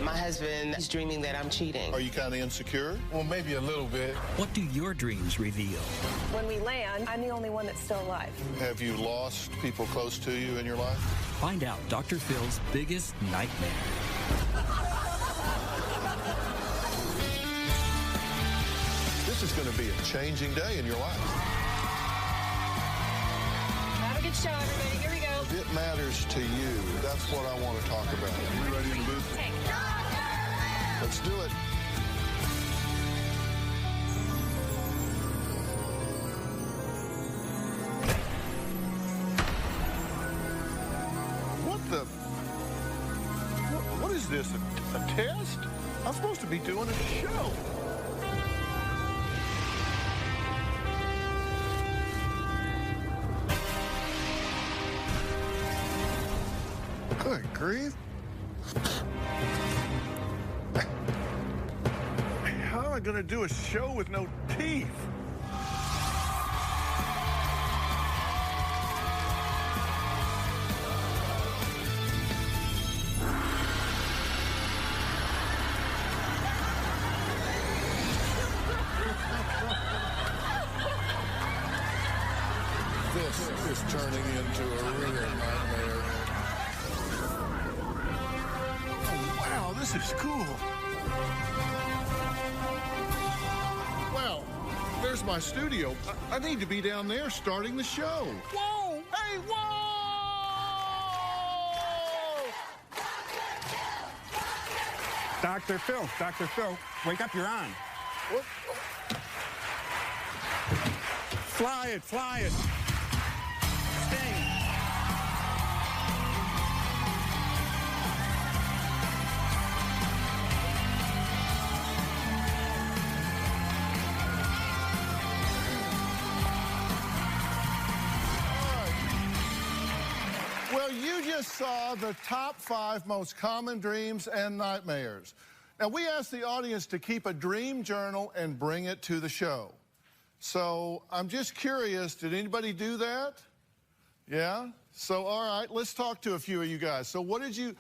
My husband is dreaming that I'm cheating. Are you kind of insecure? Well, maybe a little bit. What do your dreams reveal? When we land, I'm the only one that's still alive. Have you lost people close to you in your life? Find out Dr. Phil's biggest nightmare. This is going to be a changing day in your life. Have a good show, everybody. Here we go. If it matters to you, that's what I want to talk about. Are you ready to move? Let's do it. What is this, a test? I'm supposed to be doing a show. Good grief. How am I going to do a show with no teeth? This is turning into a real nightmare. Oh, wow, this is cool. Well, there's my studio. I need to be down there starting the show. Whoa! Hey, whoa! Dr. Phil, wake up, you're on. What? Fly it. Sting. Well, you just saw the top 5 most common dreams and nightmares. Now, we asked the audience to keep a dream journal and bring it to the show. So I'm just curious, did anybody do that? Yeah? So, all right, let's talk to a few of you guys. So what did you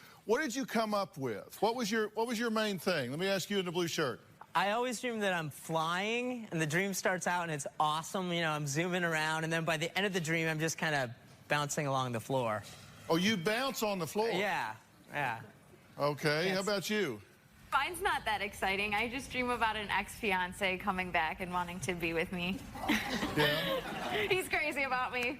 come up with? What was your main thing? Let me ask you in the blue shirt. I always dream that I'm flying, and the dream starts out, and it's awesome. You know, I'm zooming around, and then by the end of the dream, I'm just kind of bouncing along the floor. Oh, you bounce on the floor? Yeah. Okay, Yes. How about you? Mine's not that exciting. I just dream about an ex-fiance coming back and wanting to be with me. Yeah? He's crazy about me.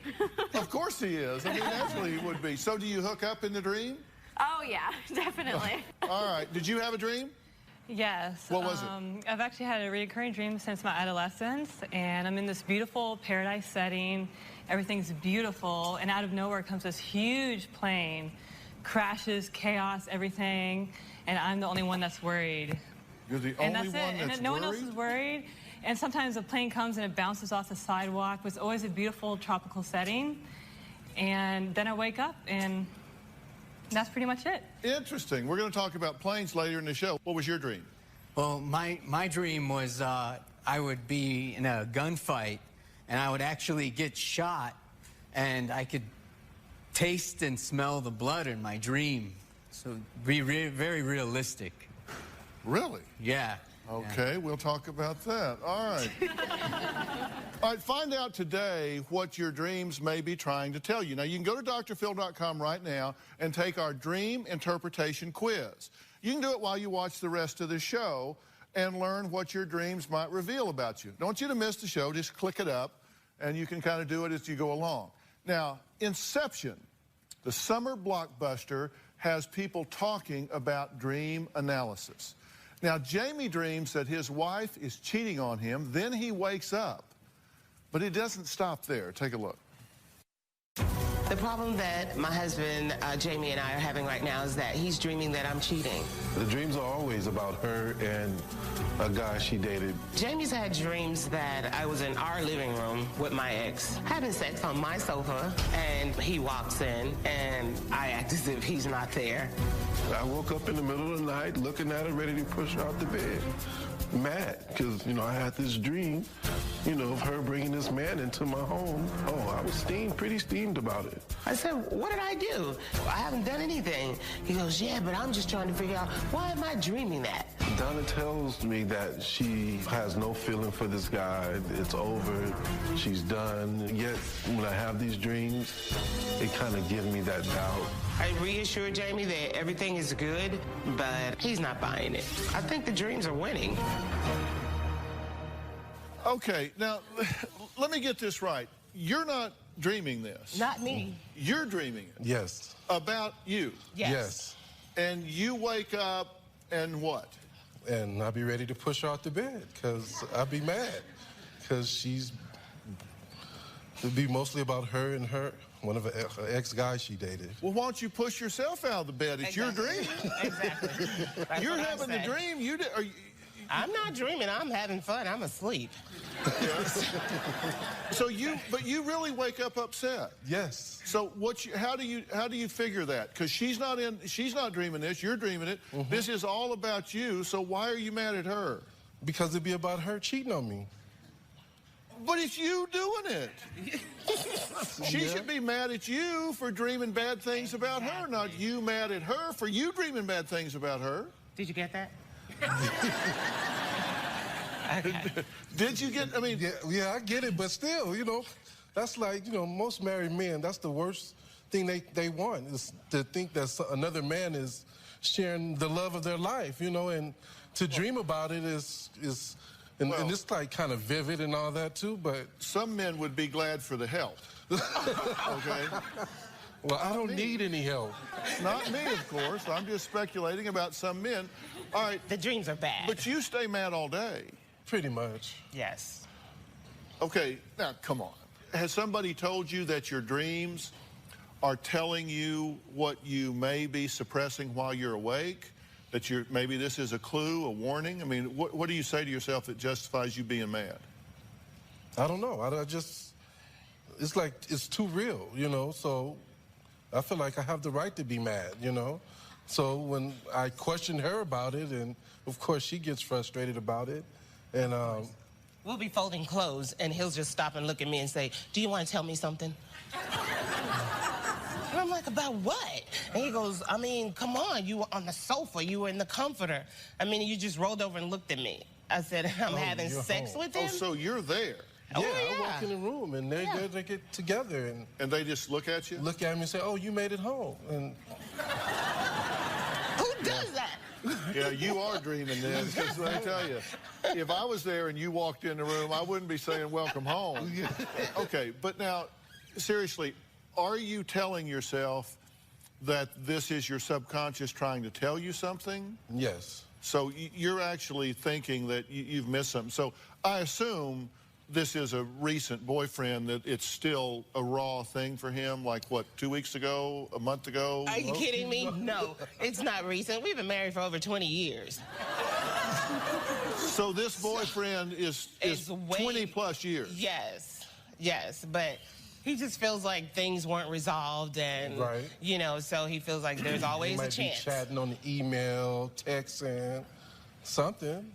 Of course he is. I mean, naturally he would be. So do you hook up in the dream? Oh, yeah, definitely. All right. Did you have a dream? Yes. What was it? I've actually had a recurring dream since my adolescence, and I'm in this beautiful paradise setting. Everything's beautiful, and out of nowhere comes this huge plane, crashes, chaos, everything, and I'm the only one that's worried. You're the only one that's worried? No one else is worried. And sometimes a plane comes and it bounces off the sidewalk. It's always a beautiful tropical setting. And then I wake up, and that's pretty much it. Interesting. We're going to talk about planes later in the show. What was your dream? Well, my dream was I would be in a gunfight, and I would actually get shot, and I could taste and smell the blood in my dream. So be very realistic. Really? Yeah. Okay, We'll talk about that. All right. All right, find out today what your dreams may be trying to tell you. Now, you can go to drphil.com right now and take our dream interpretation quiz. You can do it while you watch the rest of the show and learn what your dreams might reveal about you. Don't want you to miss the show. Just click it up, and you can kind of do it as you go along. Now, Inception, the summer blockbuster, has people talking about dream analysis. Now, Jamie dreams that his wife is cheating on him, then he wakes up. But it doesn't stop there. Take a look. The problem that my husband, Jamie, and I are having right now is that he's dreaming that I'm cheating. The dreams are always about her and a guy she dated. Jamie's had dreams that I was in our living room with my ex, having sex on my sofa, and he walks in, and I act as if he's not there. I woke up in the middle of the night looking at her, ready to push her out the bed. Mad, because, I had this dream you know, of her bringing this man into my home. Oh, I was pretty steamed about it. I said, what did I do? I haven't done anything. He goes, yeah, but I'm just trying to figure out, why am I dreaming that? Donna tells me that she has no feeling for this guy. It's over. She's done. Yet, when I have these dreams, it kind of gives me that doubt. I reassured Jamie that everything is good, but he's not buying it. I think the dreams are winning. Okay, now, let me get this right. You're not dreaming this. Not me. You're dreaming it. Yes. About you. Yes. And you wake up and what? And I'll be ready to push her out the bed, because I'll be mad. Because it'd be mostly about her and one of her ex-guys she dated. Well, why don't you push yourself out of the bed? It's your dream. Exactly. You're having the dream. I'm not dreaming. I'm having fun. I'm asleep. Yes. But you really wake up upset. Yes. So how do you figure that? Because she's not dreaming this. You're dreaming it. Mm-hmm. This is all about you. So why are you mad at her? Because it'd be about her cheating on me. But it's you doing it. She should be mad at you for dreaming bad things about her, not you mad at her for you dreaming bad things about her. Did you get that? Did you get, I mean... Yeah, I get it, but still, you know, that's like, you know, most married men, that's the worst thing they want, is to think that another man is sharing the love of their life, you know, and to dream about it is and it's like kind of vivid and all that too, but... Some men would be glad for the help, okay? Well, I don't need any help. Not me, of course. I'm just speculating about some men. All right. The dreams are bad. But you stay mad all day. Pretty much. Yes. Okay, now, come on. Has somebody told you that your dreams are telling you what you may be suppressing while you're awake? That maybe this is a clue, a warning? I mean, what do you say to yourself that justifies you being mad? I don't know. It's like, it's too real, you know, so I feel like I have the right to be mad, you know? So when I question her about it, and of course she gets frustrated about it, and we'll be folding clothes, and he'll just stop and look at me and say, do you want to tell me something? And I'm like, about what? And he goes, I mean, come on, you were on the sofa, you were in the comforter. I mean, you just rolled over and looked at me. I said, I'm having sex with him? Oh, so you're there. Yeah, I walk in the room, and they get together. And they just look at you? Look at me and say, oh, you made it home. And who does that? Yeah, you are dreaming then, because let me tell you, if I was there and you walked in the room, I wouldn't be saying welcome home. Okay, but now, seriously, are you telling yourself that this is your subconscious trying to tell you something? Yes. So you're actually thinking that you've missed something. So I assume this is a recent boyfriend, that it's still a raw thing for him, like, what, 2 weeks ago, a month ago? Are you kidding me? No, it's not recent. We've been married for over 20 years. So this boyfriend is 20-plus years? Yes, but he just feels like things weren't resolved, and, you know, so he feels like there's always a chance. He might be chatting on the email, texting, something.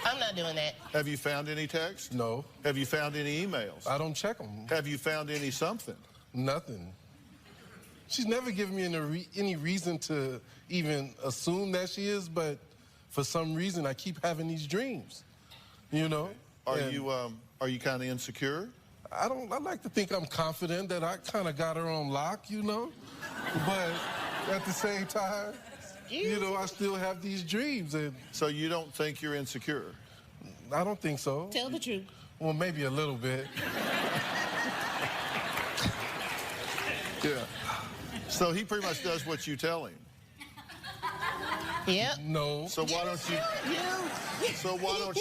I'm not doing that. Have you found any texts? No. Have you found any emails? I don't check them. Have you found any something? Nothing. She's never given me any reason to even assume that she is, but for some reason I keep having these dreams, you know? Are you kind of insecure? I like to think I'm confident that I kind of got her on lock, you know? But at the same time, you know, I still have these dreams. And so you don't think you're insecure? I don't think so. Tell the truth. Well, maybe a little bit. Yeah. So he pretty much does what you tell him? Yep. No. So why don't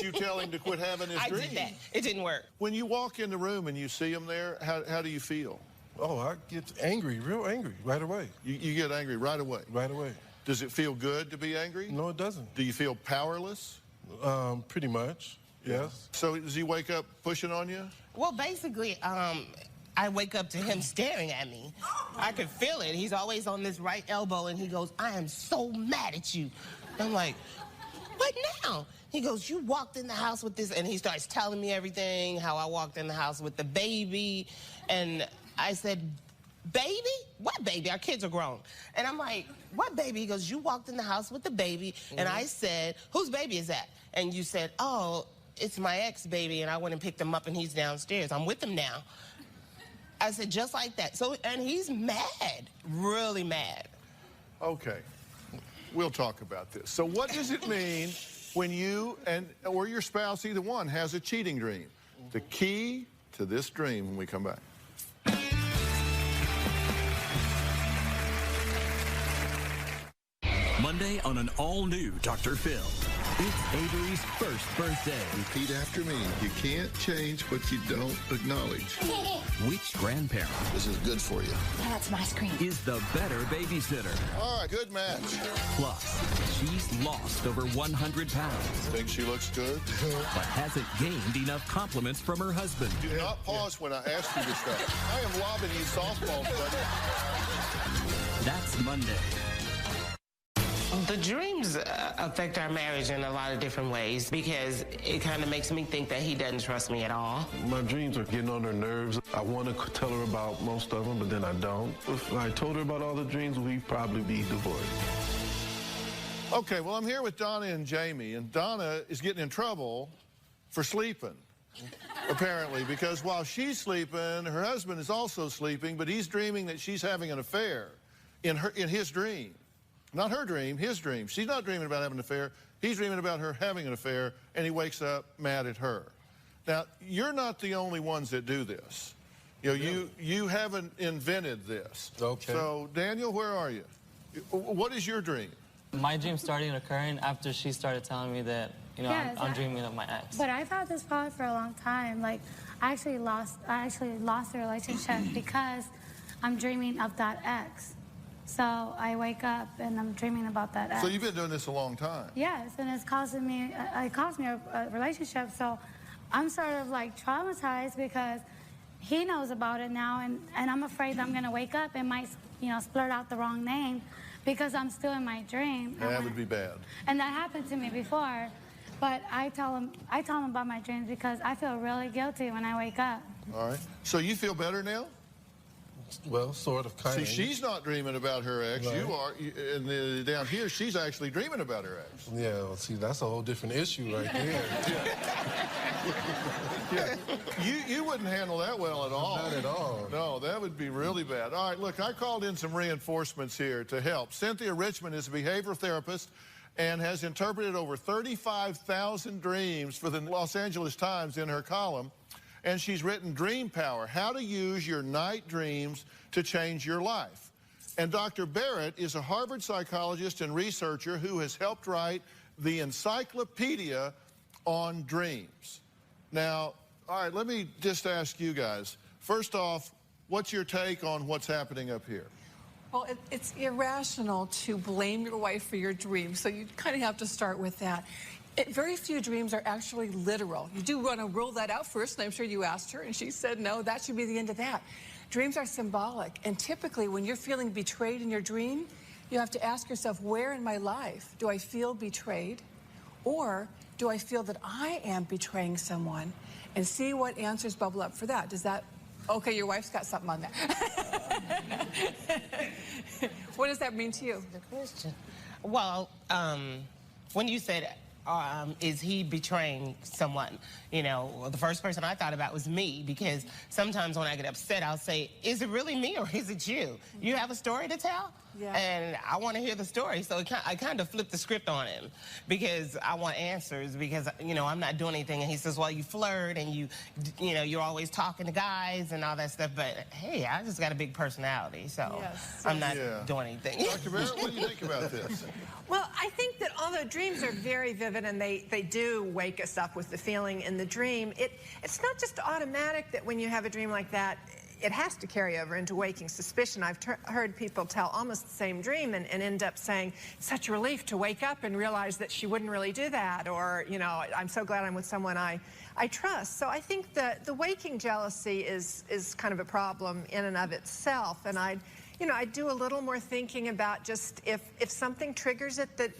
you tell him to quit having his dreams? I did that. It didn't work. When you walk in the room and you see him there, how do you feel? Oh, I get angry, real angry, right away. You get angry right away? Right away. Does it feel good to be angry? No, it doesn't. Do you feel powerless? Pretty much, yes. So does he wake up pushing on you? Well, basically, I wake up to him staring at me. I could feel it. He's always on this right elbow, and he goes, I am so mad at you. I'm like, What now? He goes, you walked in the house with this, and he starts telling me everything, how I walked in the house with the baby. And I said, baby? What baby? Our kids are grown. And I'm like, what baby? He goes, you walked in the house with the baby. And I said, whose baby is that? And you said, oh, it's my ex-baby, and I went and picked him up, and he's downstairs. I'm with him now. I said, just like that. So, and he's mad, really mad. Okay, we'll talk about this. So what does it mean when you or your spouse, either one, has a cheating dream? The key to this dream when we come back. Monday on an all-new Dr. Phil. It's Avery's first birthday. Repeat after me. You can't change what you don't acknowledge. Which grandparent? This is good for you. That's my screen. Is the better babysitter? All right, good match. Plus, she's lost over 100 pounds. Think she looks good? But hasn't gained enough compliments from her husband. Do not pause when I ask you this stuff. I am lobbing you softballs, buddy. That's Monday. The dreams affect our marriage in a lot of different ways because it kind of makes me think that he doesn't trust me at all. My dreams are getting on her nerves. I want to tell her about most of them, but then I don't. If I told her about all the dreams, we'd probably be divorced. Okay, well, I'm here with Donna and Jamie, and Donna is getting in trouble for sleeping, apparently, because while she's sleeping, her husband is also sleeping, but he's dreaming that she's having an affair in his dream. Not her dream, his dream. She's not dreaming about having an affair. He's dreaming about her having an affair, and he wakes up mad at her. Now, you're not the only ones that do this. You know, you haven't invented this. Okay. So, Daniel, where are you? What is your dream? My dream started occurring after she started telling me that, you know, Yes, I'm dreaming of my ex. But I've had this problem for a long time. Like, I actually lost the relationship because I'm dreaming of that ex. So I wake up and I'm dreaming about that ex. So you've been doing this a long time? Yes, and it's causing me, a relationship. So I'm sort of like traumatized because he knows about it now, and I'm afraid that I'm going to wake up and might, you know, splurt out the wrong name because I'm still in my dream. That would be bad. And that happened to me before, but I tell him about my dreams because I feel really guilty when I wake up. All right. So you feel better now? Well, sort of, kind of. See, she's not dreaming about her ex. Right. You are. And down here, she's actually dreaming about her ex. Yeah, well, see, that's a whole different issue right there. Yeah. You wouldn't handle that well at all. Not at all. No, that would be really bad. All right, look, I called in some reinforcements here to help. Cynthia Richmond is a behavioral therapist and has interpreted over 35,000 dreams for the Los Angeles Times in her column. And she's written Dream Power, How to Use Your Night Dreams to Change Your Life. And Dr. Barrett is a Harvard psychologist and researcher who has helped write the Encyclopedia on Dreams. Now, all right, let me just ask you guys. First off, what's your take on what's happening up here? Well, it's irrational to blame your wife for your dreams, so you kind of have to start with that. Very few dreams are actually literal. You do want to rule that out first, and I'm sure you asked her, and she said no, that should be the end of that. Dreams are symbolic, and typically when you're feeling betrayed in your dream, you have to ask yourself, where in my life do I feel betrayed? Or do I feel that I am betraying someone? And see what answers bubble up for that. Does that, okay, your wife's got something on that. What does that mean to you? The question. Well, when you said, is he betraying someone? You know, the first person I thought about was me, because sometimes when I get upset, I'll say, is it really me or is it you? You have a story to tell? Yeah. And I want to hear the story. So I kind of flipped the script on him because I want answers, because, you know, I'm not doing anything. And he says, well, you flirt and you know, you're always talking to guys and all that stuff. But, hey, I just got a big personality, so I'm not doing anything. Dr. Barrett, what do you think about this? Well, I think that although dreams are very vivid and they do wake us up with the feeling in the dream, it's not just automatic that when you have a dream like that, it has to carry over into waking suspicion. I've heard people tell almost the same dream and end up saying, it's such a relief to wake up and realize that she wouldn't really do that, or, you know, I'm so glad I'm with someone I trust. So I think that the waking jealousy is kind of a problem in and of itself, and I'd you know, I do a little more thinking about just if something triggers it, that,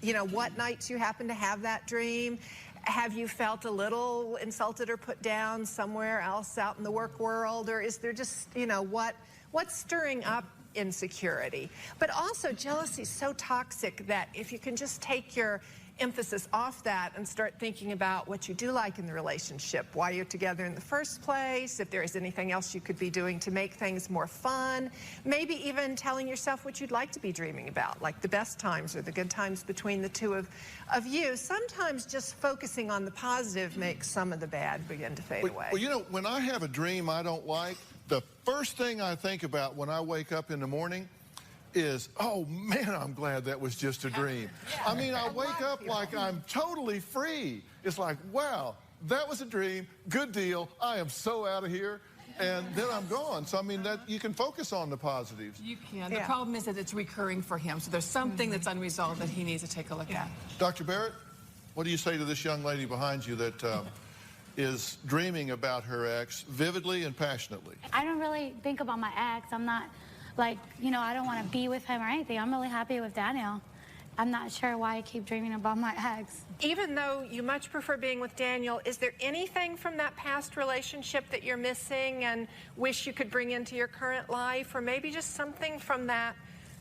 you know, what nights you happen to have that dream. Have you felt a little insulted or put down somewhere else out in the work world? Or is there just, you know, what's stirring up insecurity? But also, jealousy is so toxic that if you can just take your emphasis off that and start thinking about what you do like in the relationship, why you're together in the first place, if there is anything else you could be doing to make things more fun, maybe even telling yourself what you'd like to be dreaming about, like the best times or the good times between the two of you. Sometimes just focusing on the positive makes some of the bad begin to fade away. Well, you know, when I have a dream I don't like, the first thing I think about when I wake up in the morning is, oh man, I'm glad that was just a dream. I mean, I wake up like I'm totally free. It's like, wow, that was a dream, good deal, I am so out of here, and then I'm gone. So I mean, that you can focus on the positives. You can. The problem is that it's recurring for him, so there's something that's unresolved that he needs to take a look at. Dr. Barrett, what do you say to this young lady behind you that is dreaming about her ex vividly and passionately? I don't really think about my ex. I'm not, like, you know, I don't want to be with him or anything. I'm really happy with Daniel. I'm not sure why I keep dreaming about my ex. Even though you much prefer being with Daniel, is there anything from that past relationship that you're missing and wish you could bring into your current life? Or maybe just something from that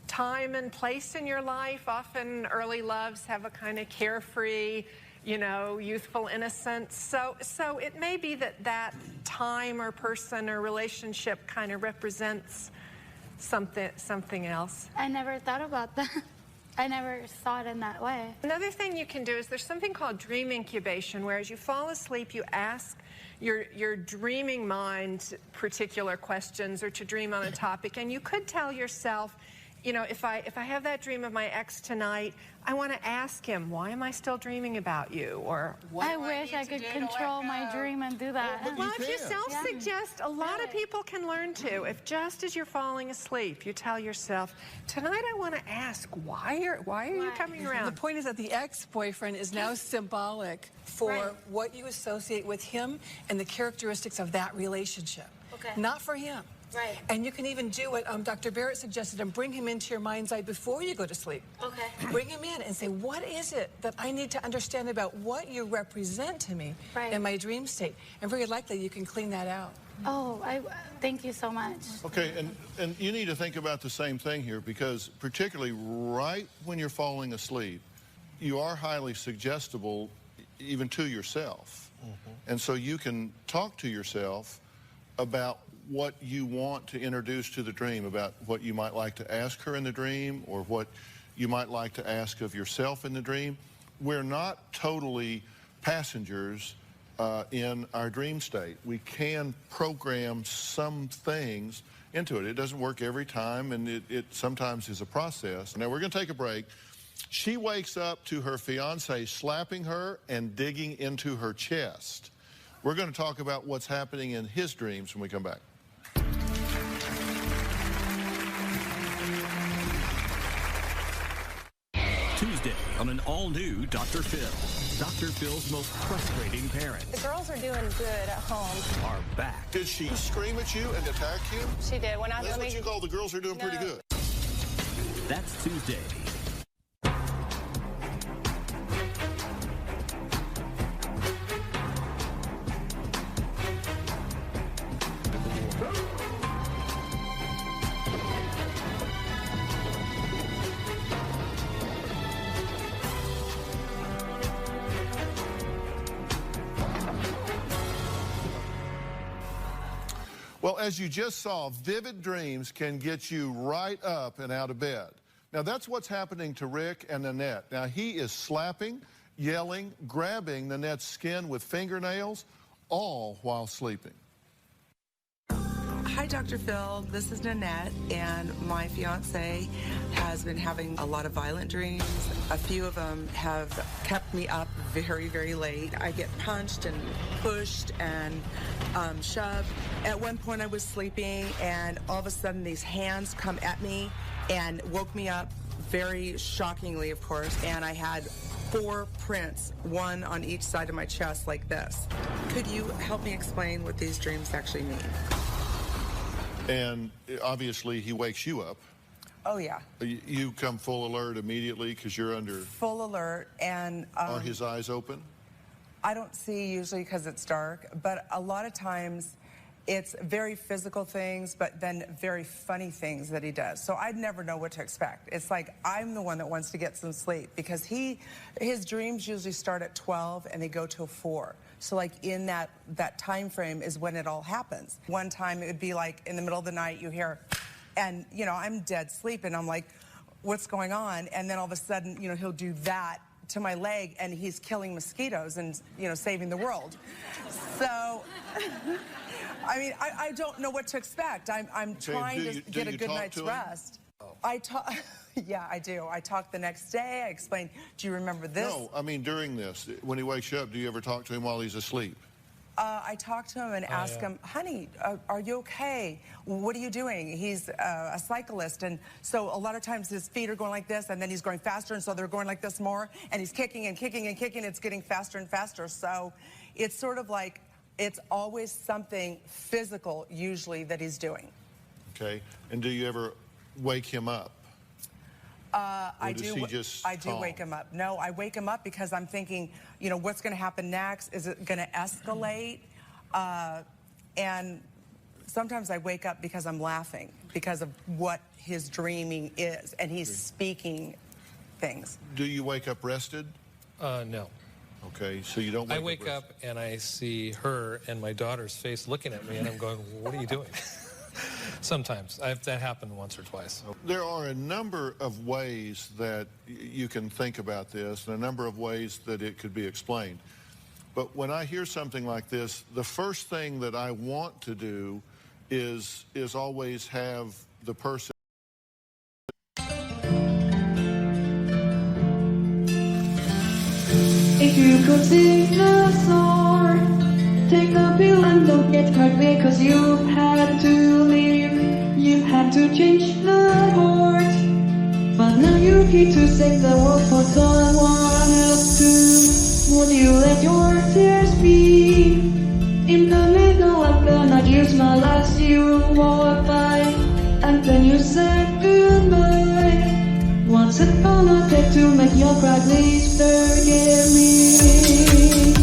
time and place in your life? Often early loves have a kind of carefree, you know, youthful innocence. So it may be that time or person or relationship kind of represents something else. I never thought about that. I never saw it in that way. Another thing you can do is there's something called dream incubation, where as you fall asleep, you ask your dreaming mind particular questions or to dream on a topic, and you could tell yourself, you know, if I have that dream of my ex tonight, I want to ask him, why am I still dreaming about you? Or what I wish I could control my dream and do that. Well, if you self-suggest, a lot of people can learn to. If just as you're falling asleep, you tell yourself, tonight I want to ask, why are you coming around? The point is that the ex-boyfriend is now symbolic for what you associate with him and the characteristics of that relationship. Okay. Not for him. Right. And you can even do what Dr. Barrett suggested and bring him into your mind's eye before you go to sleep. Okay. Bring him in and say, what is it that I need to understand about what you represent to me in my dream state? And very likely you can clean that out. Oh, thank you so much. Okay, and you need to think about the same thing here, because particularly right when you're falling asleep, you are highly suggestible even to yourself. And so you can talk to yourself about what you want to introduce to the dream, about what you might like to ask her in the dream or what you might like to ask of yourself in the dream. We're not totally passengers in our dream state. We can program some things into it. It doesn't work every time, and it sometimes is a process. Now, we're going to take a break. She wakes up to her fiancé slapping her and digging into her chest. We're going to talk about what's happening in his dreams when we come back. Tuesday on an all-new Dr. Phil. Dr. Phil's most frustrating parents The girls are doing good at home. are back. Did she scream at you and attack you? She did. That's what you call the girls are doing pretty good. That's Tuesday. Well, as you just saw, vivid dreams can get you right up and out of bed. Now, that's what's happening to Rick and Nanette. Now, he is slapping, yelling, grabbing Nanette's skin with fingernails, all while sleeping. Hi, Dr. Phil. This is Nanette, and my fiance has been having a lot of violent dreams. A few of them have kept me up very, very late. I get punched and pushed and shoved. At one point, I was sleeping, and all of a sudden, these hands come at me and woke me up very shockingly, of course, and I had 4 prints, one on each side of my chest like this. Could you help me explain what these dreams actually mean? And obviously he wakes you up. Oh, yeah. You come full alert immediately because you're under... Full alert, and... are his eyes open? I don't see usually because it's dark, but a lot of times it's very physical things, but then very funny things that he does. So I'd never know what to expect. It's like I'm the one that wants to get some sleep because his dreams usually start at 12 and they go till 4. So like in that time frame is when it all happens. One time it would be like in the middle of the night you hear, and you know, I'm dead sleep and I'm like, what's going on? And then all of a sudden, you know, he'll do that to my leg and he's killing mosquitoes and, you know, saving the world. So, I mean, I don't know what to expect. I'm trying to get a good night's rest. I talk, yeah, I do. I talk the next day. I explain, do you remember this? No, I mean during this, when he wakes you up, do you ever talk to him while he's asleep? I talk to him and ask him, honey, are you okay? What are you doing? He's a cyclist, and so a lot of times his feet are going like this, and then he's going faster, and so they're going like this more, and he's kicking and kicking and kicking. It's getting faster and faster. So it's sort of like it's always something physical, usually, that he's doing. Okay. And do you ever wake him up? I do wake him up. No, I wake him up because I'm thinking, you know, what's going to happen next? Is it going to escalate? And sometimes I wake up because I'm laughing because of what his dreaming is, and he's speaking things. Do you wake up rested? No. Okay, so you don't wake up I wake up and I see her and my daughter's face looking at me, and I'm going, what are you doing? Sometimes. That happened once or twice. There are a number of ways that you can think about this, and a number of ways that it could be explained. But when I hear something like this, the first thing that I want to do is always have the person. If you could take the sword, take the pill and don't get hurt because you've had to leave. You had to change the board, but now you need to save the world for someone else too. Would you let your tears be in the middle of the night? Use my last, you walk by, and then you said goodbye. What's it gonna take to make your cry? Please forgive me.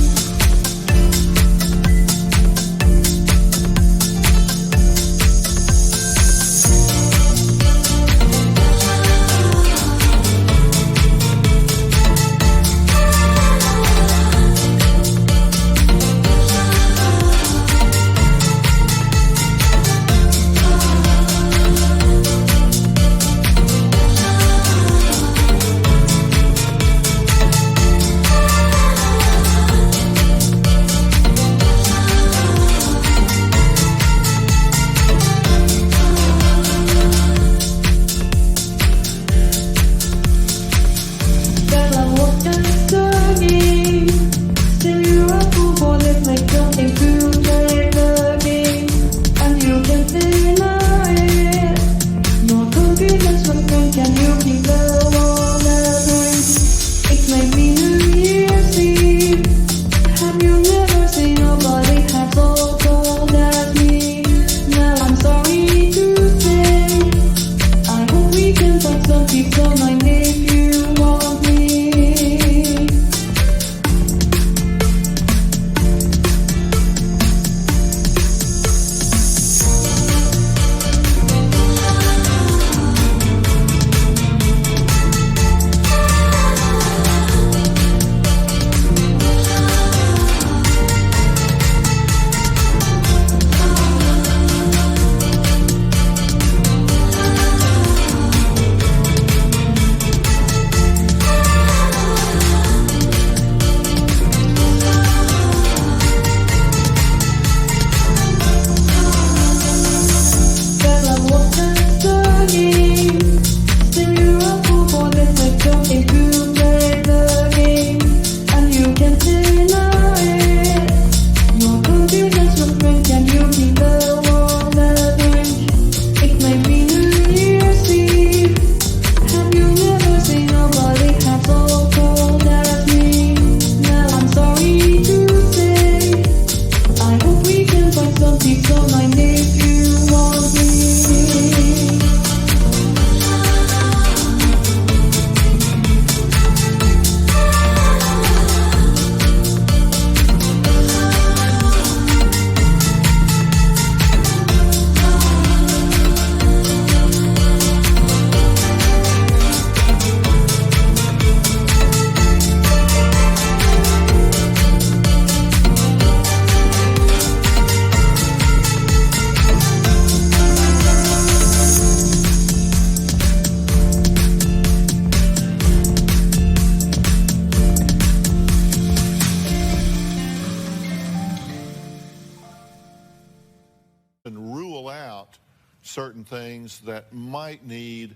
certain things that might need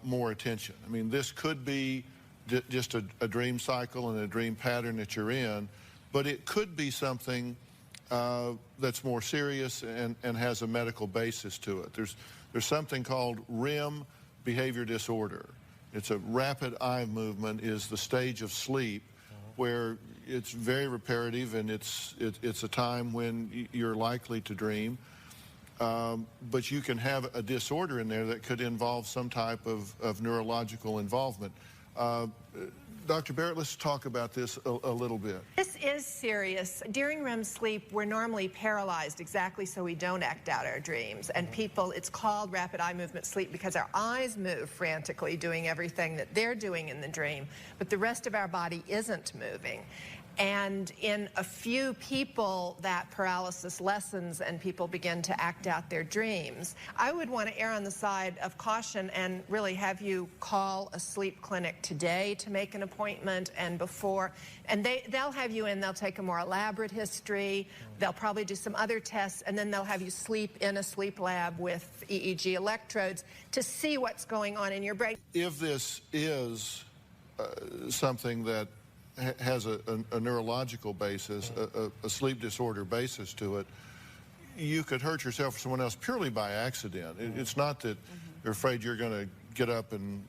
more attention. I mean, this could be just a dream cycle and a dream pattern that you're in, but it could be something that's more serious and has a medical basis to it. There's something called REM behavior disorder. It's a rapid eye movement is the stage of sleep where it's very repetitive and it's a time when you're likely to dream. But you can have a disorder in there that could involve some type of neurological involvement. Dr. Barrett, let's talk about this a little bit. This is serious. During REM sleep, we're normally paralyzed exactly so we don't act out our dreams. And people, it's called rapid eye movement sleep because our eyes move frantically doing everything that they're doing in the dream, but the rest of our body isn't moving. And in a few people, that paralysis lessens and people begin to act out their dreams. I would want to err on the side of caution and really have you call a sleep clinic today to make an appointment and before. And they'll have you in, they'll take a more elaborate history, they'll probably do some other tests, and then they'll have you sleep in a sleep lab with EEG electrodes to see what's going on in your brain. If this is something that has a neurological basis, a sleep disorder basis to it, you could hurt yourself or someone else purely by accident. It's not that you're afraid you're going to get up and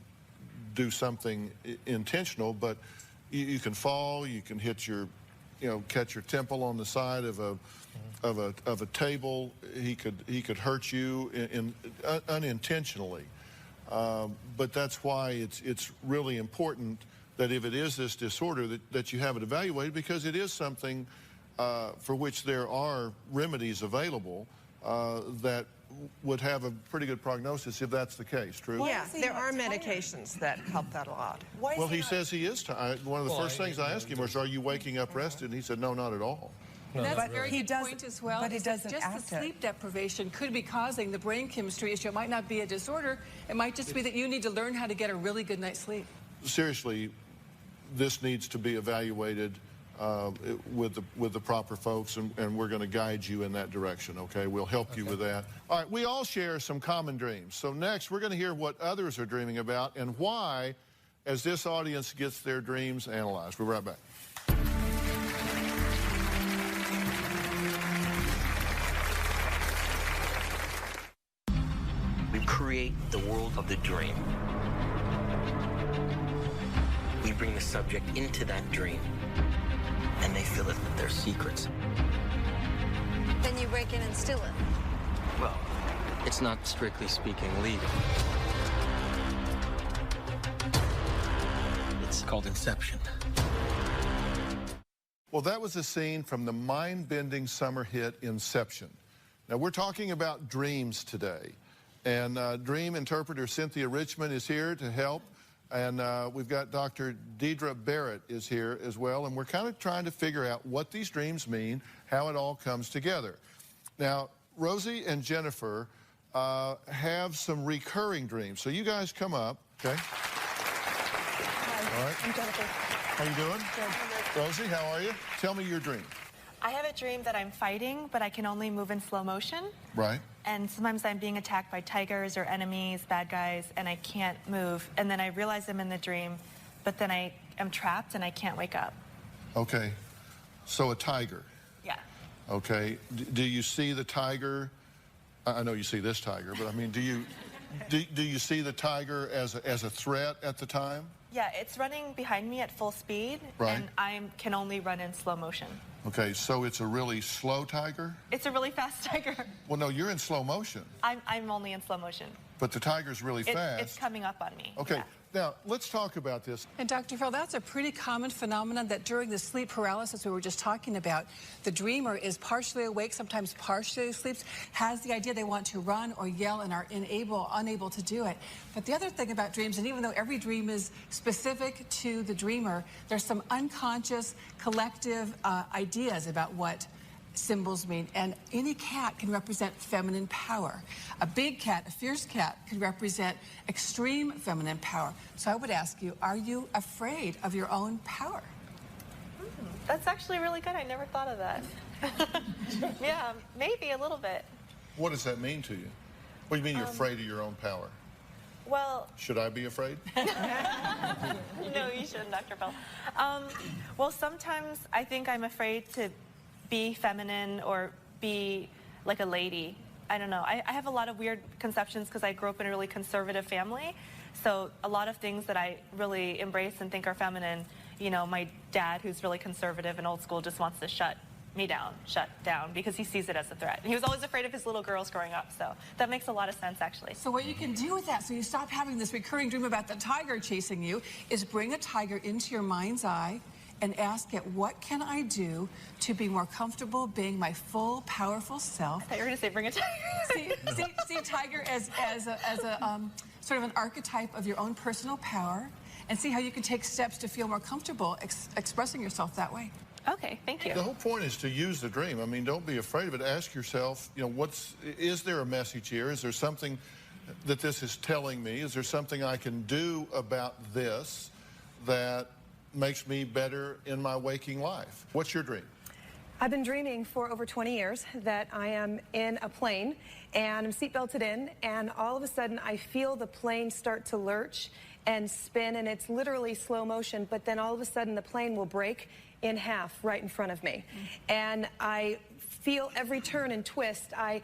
do something intentional, but you can fall, you can hit your, catch your temple on the side of a table. He could hurt you unintentionally. But that's why it's really important that if it is this disorder, that you have it evaluated, because it is something for which there are remedies available that would have a pretty good prognosis if that's the case. True? Yeah, there are medications that help that a lot. Well, he says he is tired. One of the first things I asked him was, are you waking up rested? And he said, no, not at all. That's a very good point as well. But he doesn't just act the sleep deprivation could be causing the brain chemistry issue. It might not be a disorder. It might just be that you need to learn how to get a really good night's sleep. Seriously, this needs to be evaluated with the proper folks, and we're going to guide you in that direction, okay? We'll help you with that. All right, we all share some common dreams. So next, we're going to hear what others are dreaming about and why, as this audience gets their dreams analyzed. We'll be right back. We create the world of the dream. We bring the subject into that dream, and they fill it with their secrets. Then you break in and steal it. Well, it's not strictly speaking legal. It's called Inception. Well, that was a scene from the mind-bending summer hit Inception. Now, we're talking about dreams today, and dream interpreter Cynthia Richmond is here to help. And we've got Dr. Deidre Barrett is here as well, and we're kind of trying to figure out what these dreams mean, how it all comes together. Now, Rosie and Jennifer have some recurring dreams. So you guys come up, okay? Hi. All right. I'm Jennifer. How you doing? Good. Rosie, how are you? Tell me your dream. I have a dream that I'm fighting, but I can only move in slow motion. Right. And sometimes I'm being attacked by tigers or enemies, bad guys, and I can't move. And then I realize I'm in the dream, but then I am trapped and I can't wake up. Okay. So a tiger. Yeah. Okay. Do you see the tiger? I know you see this tiger, but I mean, do you see the tiger as a threat at the time? Yeah, it's running behind me at full speed, Right. and I can only run in slow motion. Okay, so it's a really slow tiger? It's a really fast tiger. Well, no, you're in slow motion. I'm only in slow motion. But the tiger's really fast. It's coming up on me. Okay, Yeah. now let's talk about this. And Dr. Phil, that's a pretty common phenomenon that during the sleep paralysis we were just talking about, the dreamer is partially awake, sometimes partially asleep, has the idea they want to run or yell and are unable to do it. But the other thing about dreams, and even though every dream is specific to the dreamer, there's some unconscious collective ideas about what symbols mean, and any cat can represent feminine power. A big cat, a fierce cat, can represent extreme feminine power. So I would ask you, are you afraid of your own power? That's actually really good. I never thought of that. Yeah, maybe a little bit. What does that mean to you? What do you mean you're afraid of your own power? Well, Should I be afraid? no, you shouldn't, Dr. Phil. Well, sometimes I think I'm afraid to be feminine or be like a lady. I don't know. I have a lot of weird conceptions because I grew up in a really conservative family. So a lot of things that I really embrace and think are feminine, you know, my dad, who's really conservative and old school, just wants to shut down because he sees it as a threat. And he was always afraid of his little girls growing up, so that makes a lot of sense, actually. So what you can do with that, so you stop having this recurring dream about the tiger chasing you, is bring a tiger into your mind's eye and ask it, what can I do to be more comfortable being my full, powerful self? I thought you were going to say bring a tiger. see tiger as a sort of an archetype of your own personal power, and see how you can take steps to feel more comfortable expressing yourself that way. Okay, thank you. The whole point is to use the dream. I mean, don't be afraid of it. Ask yourself, you know, is there a message here? Is there something that this is telling me? Is there something I can do about this that makes me better in my waking life? What's your dream? I've been dreaming for over 20 years that I am in a plane and I'm seatbelted in, and all of a sudden I feel the plane start to lurch and spin, and it's literally slow motion, but then all of a sudden the plane will break in half right in front of me. And I feel every turn and twist. I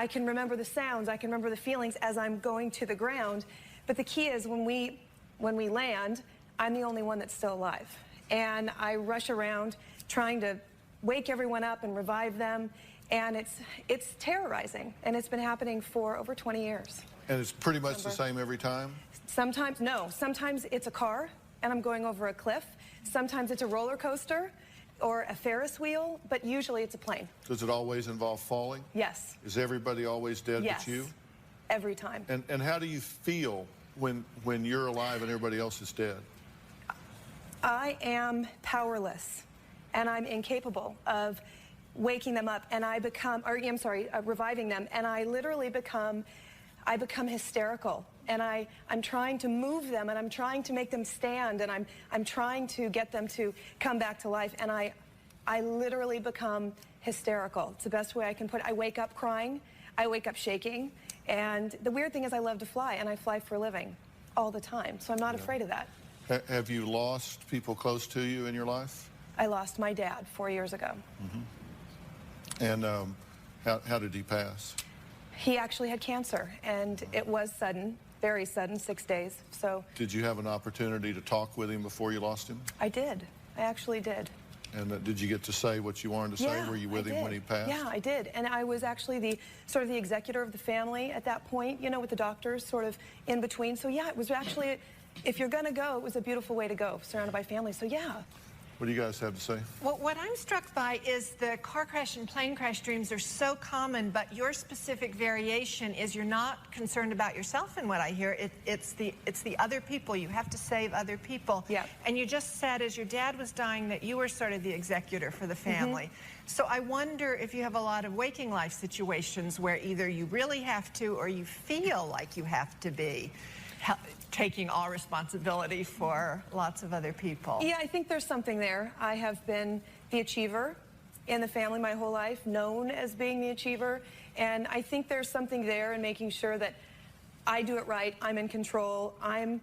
can remember the sounds, I can remember the feelings as I'm going to the ground. But the key is when we land, I'm the only one that's still alive. And I rush around trying to wake everyone up and revive them. And it's terrorizing. And it's been happening for over 20 years. And it's pretty much the same every time? Sometimes, no. Sometimes it's a car and I'm going over a cliff. Sometimes it's a roller coaster or a Ferris wheel, but usually it's a plane. Does it always involve falling? Yes. Is everybody always dead but you? Every time. And how do you feel when you're alive and everybody else is dead? I am powerless, and I'm incapable of waking them up, and reviving them, and I literally become hysterical. And I'm trying to move them, and I'm trying to make them stand, and I'm trying to get them to come back to life, and I literally become hysterical. It's the best way I can put it. I wake up crying, I wake up shaking, and the weird thing is I love to fly, and I fly for a living all the time, so I'm not afraid of that. Have you lost people close to you in your life? I lost my dad 4 years ago. And how did he pass? He actually had cancer, and it was sudden. Very sudden, 6 days, so. Did you have an opportunity to talk with him before you lost him? I did. I actually did. And did you get to say what you wanted to say? Were you with him when he passed? Yeah, I did. And I was actually the executor of the family at that point, you know, with the doctors sort of in between. So yeah, it was actually, if you're gonna go, it was a beautiful way to go, surrounded by family. So yeah. What do you guys have to say? Well, what I'm struck by is the car crash and plane crash dreams are so common, but your specific variation is you're not concerned about yourself in what I hear. It's the other people. You have to save other people. Yeah. And you just said as your dad was dying that you were sort of the executor for the family. So I wonder if you have a lot of waking life situations where either you really have to or you feel like you have to be taking all responsibility for lots of other people. Yeah, I think there's something there. I have been the achiever in the family my whole life, known as being the achiever, and I think there's something there in making sure that I do it right, I'm in control, I'm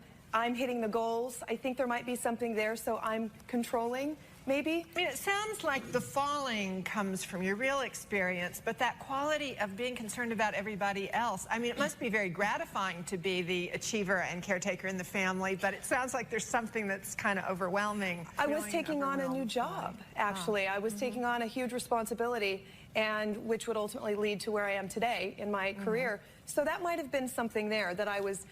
hitting the goals. I think there might be something there, so I'm controlling, maybe. I mean, it sounds like the falling comes from your real experience, but that quality of being concerned about everybody else, I mean, it must be very gratifying to be the achiever and caretaker in the family, but it sounds like there's something that's kind of overwhelming. I was taking on a new job, actually. I was taking on a huge responsibility, and which would ultimately lead to where I am today in my career. So that might have been something there, that I was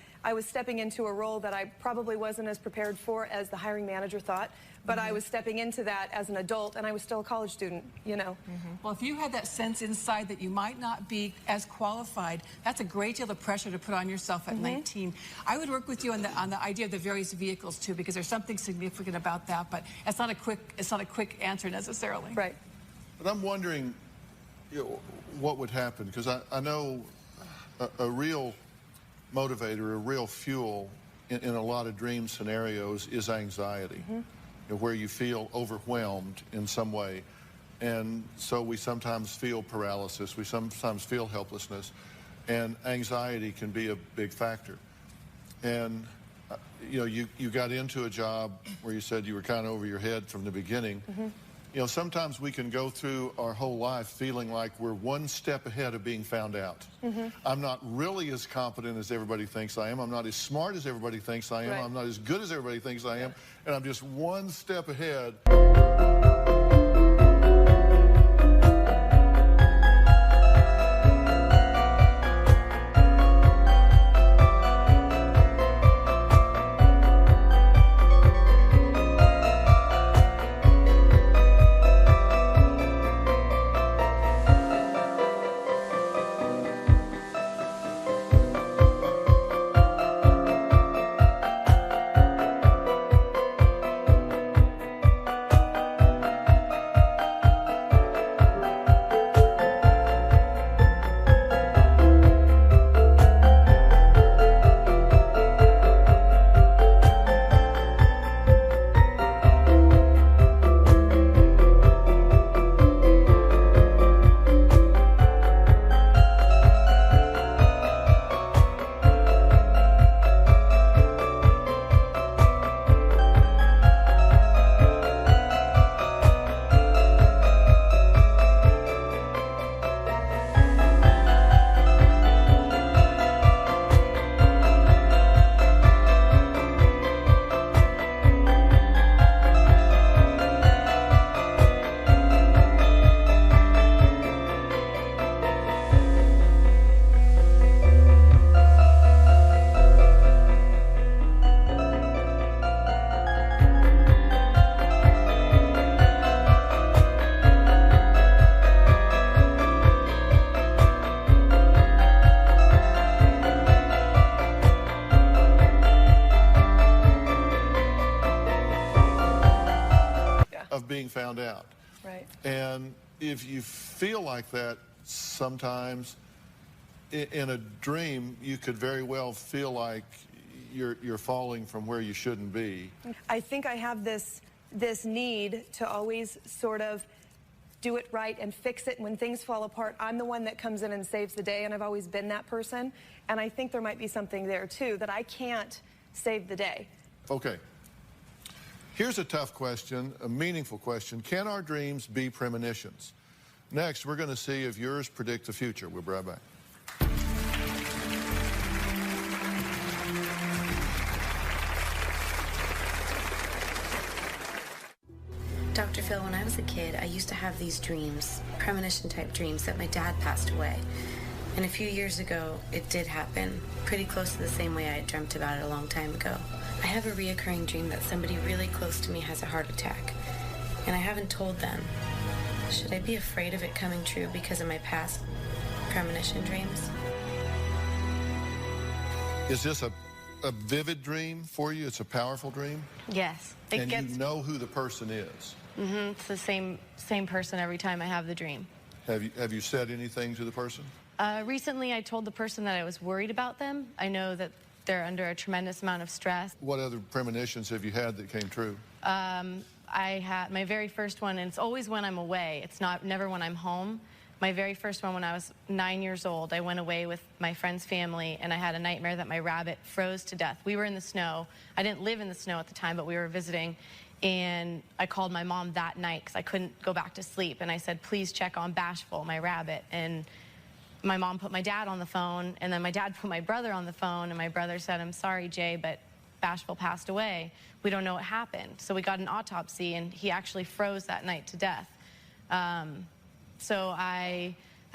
stepping into a role that I probably wasn't as prepared for as the hiring manager thought, but I was stepping into that as an adult, and I was still a college student, you know. Well, if you had that sense inside that you might not be as qualified, that's a great deal of pressure to put on yourself at 19. I would work with you on the idea of the various vehicles too, because there's something significant about that, but it's not a quick answer necessarily. Right. But I'm wondering, you know, what would happen, because I know a real motivator, a real fuel in a lot of dream scenarios is anxiety, you know, where you feel overwhelmed in some way. And so we sometimes feel paralysis, we sometimes feel helplessness. and anxiety can be a big factor. And you know, you got into a job where you said you were kind of over your head from the beginning. You know, sometimes we can go through our whole life feeling like we're one step ahead of being found out. I'm not really as competent as everybody thinks I am. I'm not as smart as everybody thinks I am. Right. I'm not as good as everybody thinks I am. And I'm just one step ahead. Of being found out. Right. And if you feel like that sometimes in a dream, you could very well feel like you're falling from where you shouldn't be. I think I have this need to always sort of do it right and fix it. When things fall apart, I'm the one that comes in and saves the day, and I've always been that person. And I think there might be something there too, that I can't save the day. Okay. Here's a tough question, a meaningful question. Can our dreams be premonitions? Next, we're going to see if yours predict the future. We'll be right back. Dr. Phil, when I was a kid, I used to have these dreams, premonition-type dreams, that my dad passed away. And a few years ago, it did happen, pretty close to the same way I had dreamt about it a long time ago. I have a reoccurring dream that somebody really close to me has a heart attack, and I haven't told them. Should I be afraid of it coming true because of my past premonition dreams? Is this a vivid dream for you? It's a powerful dream? Yes. And you know who the person is? It's the same person every time I have the dream. Have you said anything to the person? Recently, I told the person that I was worried about them. I know that they're under a tremendous amount of stress. What other premonitions have you had that came true? I had my very first one, and it's always when I'm away. It's never when I'm home. My very first one when I was 9 years old, I went away with my friend's family, and I had a nightmare that my rabbit froze to death. We were in the snow. I didn't live in the snow at the time, but we were visiting, and I called my mom that night because I couldn't go back to sleep, and I said, please check on Bashful, my rabbit. And my mom put my dad on the phone, and then my dad put my brother on the phone, and my brother said, I'm sorry, Jay, but Bashful passed away. We don't know what happened. So we got an autopsy, and he actually froze that night to death. That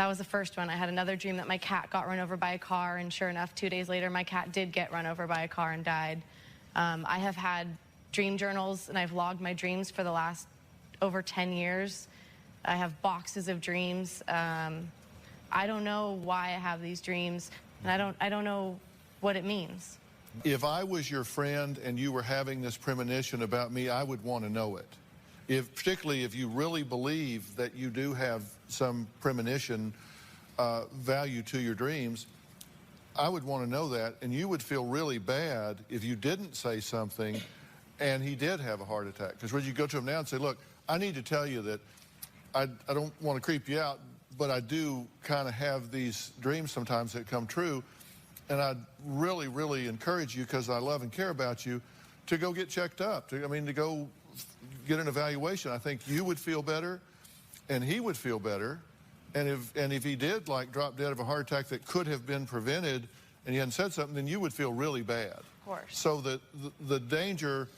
was the first one. I had another dream that my cat got run over by a car, and sure enough, 2 days later, my cat did get run over by a car and died. I have had dream journals, and I've logged my dreams for the last over 10 years. I have boxes of dreams. I don't know why I have these dreams, and I don't know what it means. If I was your friend and you were having this premonition about me, I would want to know it. Particularly if you really believe that you do have some premonition value to your dreams, I would want to know that, and you would feel really bad if you didn't say something and he did have a heart attack. Because when you go to him now and say, look, I need to tell you that I don't want to creep you out, but I do kind of have these dreams sometimes that come true. And I'd really, really encourage you, because I love and care about you, to go get checked up. To go get an evaluation. I think you would feel better, and he would feel better. And if he did, like, drop dead of a heart attack that could have been prevented, and he hadn't said something, then you would feel really bad. Of course. So the danger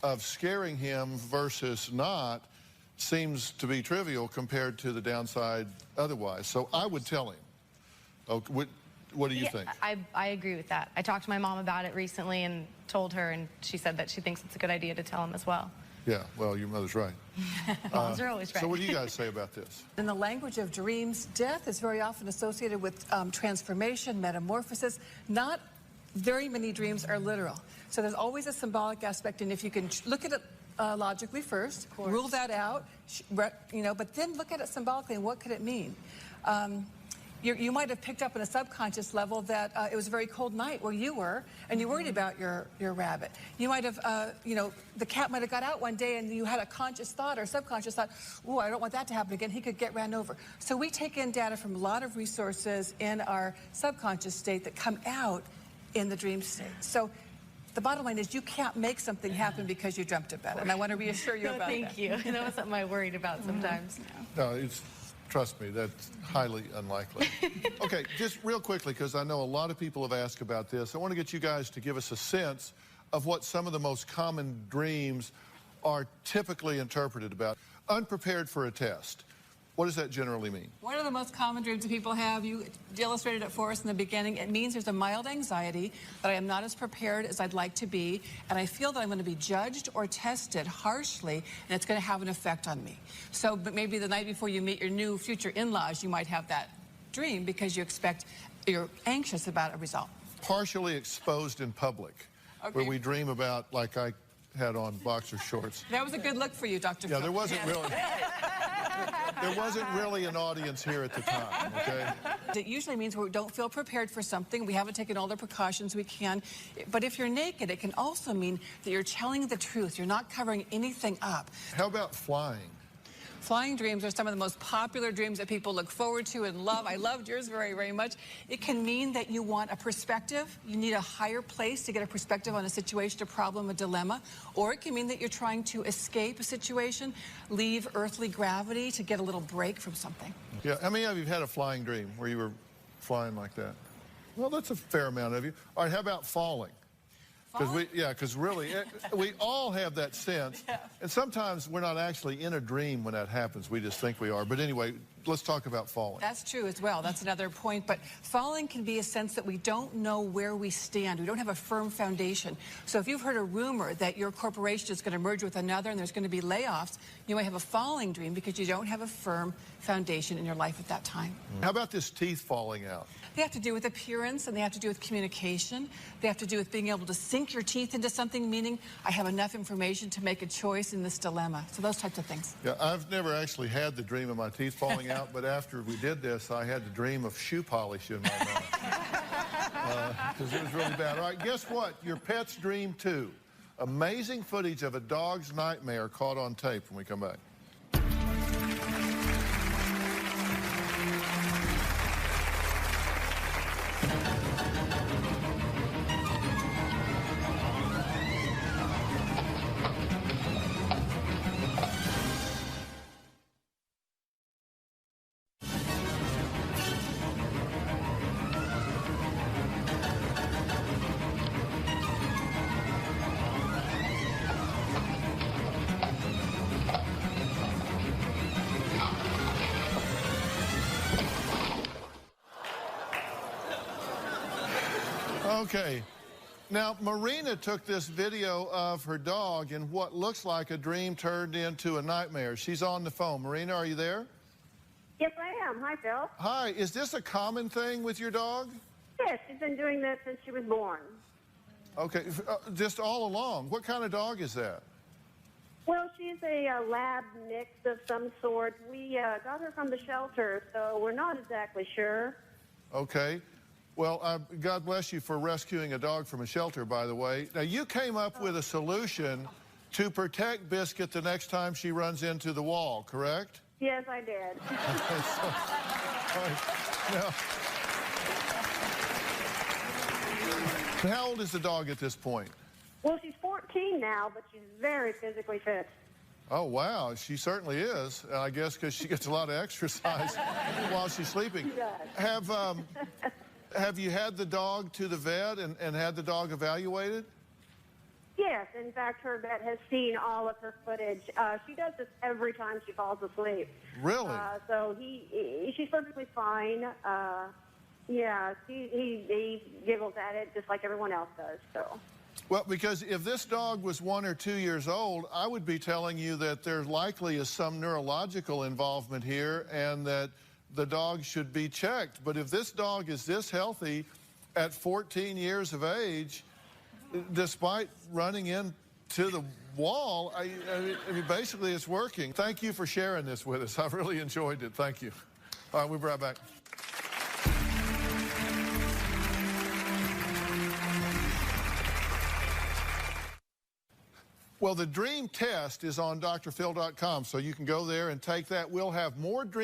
of scaring him versus not seems to be trivial compared to the downside otherwise. So I would tell him. Okay, what do you think? I agree with that. I talked to my mom about it recently and told her, and she said that she thinks it's a good idea to tell him as well. Yeah, well, your mother's right. Moms are always right. So what do you guys say about this? In the language of dreams, death is very often associated with transformation, metamorphosis. Not very many dreams are literal. So there's always a symbolic aspect, and if you can look at it logically first, rule that out, but then look at it symbolically, and what could it mean? You might have picked up on a subconscious level that it was a very cold night where you were, and you worried about your rabbit. You might have, the cat might have got out one day and you had a conscious thought or subconscious thought, ooh, I don't want that to happen again. He could get ran over. So we take in data from a lot of resources in our subconscious state that come out in the dream state. So the bottom line is you can't make something happen because you dreamt about it, and I want to reassure you about that. Thank you. That was something I worried about sometimes. No, trust me, that's highly unlikely. Okay, just real quickly, because I know a lot of people have asked about this, I want to get you guys to give us a sense of what some of the most common dreams are typically interpreted about. Unprepared for a test. What does that generally mean? One of the most common dreams that people have, you illustrated it for us in the beginning, it means there's a mild anxiety that I am not as prepared as I'd like to be, and I feel that I'm going to be judged or tested harshly, and it's going to have an effect on me. So but maybe the night before you meet your new future in-laws, you might have that dream because you're anxious about a result. Partially exposed in public, where we dream about, like I had on boxer shorts. That was a good look for you, Dr. Yeah, Phil. there wasn't really... There wasn't really an audience here at the time, okay? It usually means we don't feel prepared for something. We haven't taken all the precautions we can. But if you're naked, it can also mean that you're telling the truth. You're not covering anything up. How about flying? Flying dreams are some of the most popular dreams that people look forward to and love. I loved yours very, very much. It can mean that you want a perspective. You need a higher place to get a perspective on a situation, a problem, a dilemma. Or it can mean that you're trying to escape a situation, leave earthly gravity to get a little break from something. Yeah, how many of you have had a flying dream where you were flying like that? Well, that's a fair amount of you. All right, how about falling? Because really, we all have that sense. Yeah. And sometimes we're not actually in a dream when that happens. We just think we are. But anyway, let's talk about falling. That's true as well. That's another point. But falling can be a sense that we don't know where we stand. We don't have a firm foundation. So if you've heard a rumor that your corporation is going to merge with another and there's going to be layoffs, you might have a falling dream because you don't have a firm foundation in your life at that time. How about this teeth falling out? They have to do with appearance, and they have to do with communication. They have to do with being able to sink your teeth into something, meaning I have enough information to make a choice in this dilemma. So those types of things. Yeah, I've never actually had the dream of my teeth falling out, but after we did this, I had the dream of shoe polish in my mouth. Because it was really bad. All right, guess what? Your pet's dream too. Amazing footage of a dog's nightmare caught on tape when we come back. Okay. Now, Marina took this video of her dog in what looks like a dream turned into a nightmare. She's on the phone. Marina, are you there? Yes, I am. Hi, Phil. Hi. Is this a common thing with your dog? Yes, she's been doing this since she was born. Okay. Just all along. What kind of dog is that? Well, she's a lab mix of some sort. We got her from the shelter, so we're not exactly sure. Okay. Well, God bless you for rescuing a dog from a shelter, by the way. Now, you came up with a solution to protect Biscuit the next time she runs into the wall, correct? Yes, I did. Now, how old is the dog at this point? Well, she's 14 now, but she's very physically fit. Oh, wow. She certainly is. I guess because she gets a lot of exercise while she's sleeping. She does. Have you had the dog to the vet and had the dog evaluated? Yes. In fact, her vet has seen all of her footage. She does this every time she falls asleep. Really? So she's perfectly fine. Yeah, he giggles at it just like everyone else does. So. Well, because if this dog was 1 or 2 years old, I would be telling you that there likely is some neurological involvement here and that the dog should be checked. But if this dog is this healthy at 14 years of age, despite running into the wall, I mean, basically it's working. Thank you for sharing this with us. I really enjoyed it. Thank you. All right, we'll be right back. Well, the dream test is on drphil.com, so you can go there and take that. We'll have more dreams.